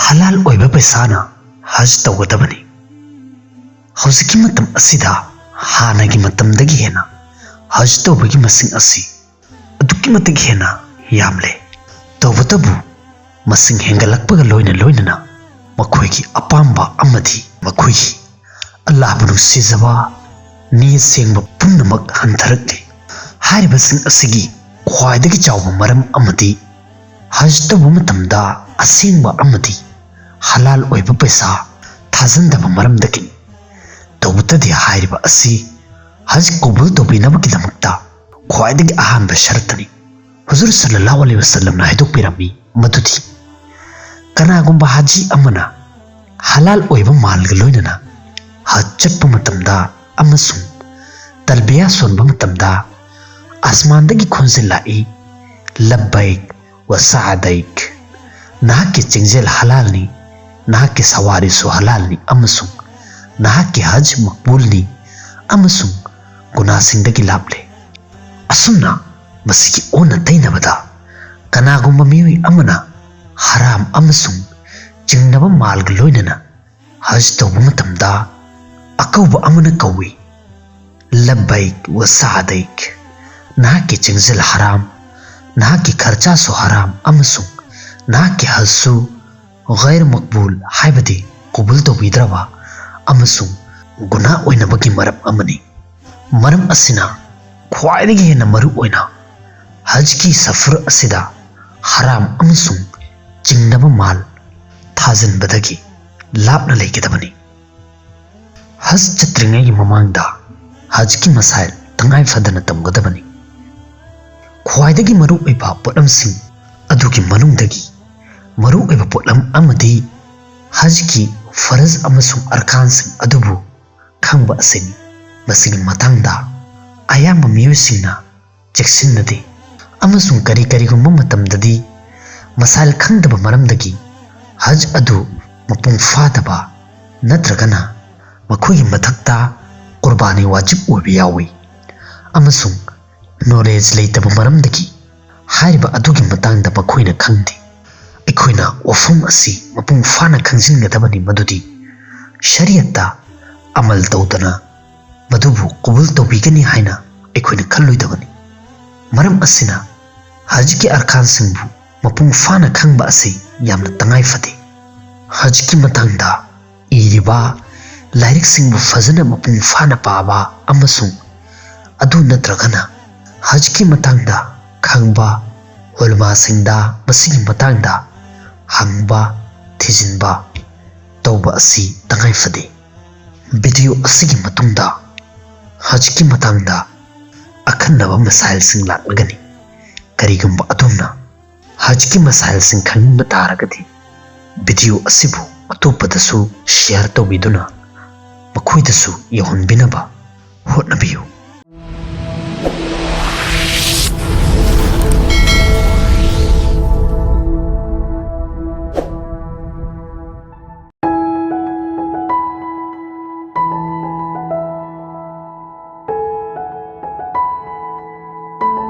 halal oiba paisana haj tawgadabani hausikki matam asida hanagi matamdagi hena haj tawbagi masing asi adukki matagi hena yamle tawbatabu masing hengalakpaga loinana makhoigi apamba amadi makhoigi Allah bu nusizaba ni sengba punnamak hantarakle haribasing asigi khwaidagi chawba maram amadi haj tabu matamda asingba amadi halal oiba paisa thazandaba maramdaki tawbutadi hairiba asi haj qabul tawbinabaki damakta khwaidagi ahanba sharatani huzur sallallahu alaihi wasallam na hiduk pirami madudi kanagumba haji amana halal oiba malga loinana haj chappa matamda amasung talbiya sonba matamda asmandagi khonzil lai labbaik wa sa'adaik nahaki chingjel halalni nahaki sawari su halalni amasung nahaki haj maqbulni amasung gunasingdagi laple asumna masigi ona tainabada kanagumba miwi amana haram amasung jingnaba malga loinana haj tawba matamda akawba amana kawi labbaik wa sa'adaik nahaki chingjel haram nahaki kharcha su haram amasung nahaki hasu ghair maqbul haibadi qabul tawbidraba amasung guna oinabagi maram amani maram asina khwaidagi hena maru oina hajki safar asida haram amasung jingnaba mal thazin badagi lapna leigidabani haj chatringai mamangda hajki masail tangai fadana tamgadabani khwaidagi maru oiba potlamsing adugi manungdagi maru oiba potlam amadi hajki faraz amasung arkansing adubu khangba asini masigi matangda ayamba miyosingna cheksinnadi amasung kari gumma matamdadi masal khangdaba maramdagi haj adu mapung fadaba natragana makhogi mathakta qurbani wajib oiba yawi amasung knowledge leitaba maramdagi hariba adugi matangda makhoina khangdi ikhoina wafum asi mapung fana khangsingadabani madudi shariatta amal tawdana madubu qabul tawbigani haina ikhoina khalloidabani maram asina hajki arkan singbu mapung fana khangba asi yamna tangai fade hajki matangda iriba lairik singbu fazana mapung fana paba amasung adu natragana hajki matangda khangba ulama singda masigi matangda hangba thijinba tawba asi tangai fade video asigi matungda hajki matangda akhanaba masail sing laklagani karigumba adumna hajki masail sing khangba taragadi video asibu atopadasu share tawbiduna makhoidasu yahunbinaba hotnabiyu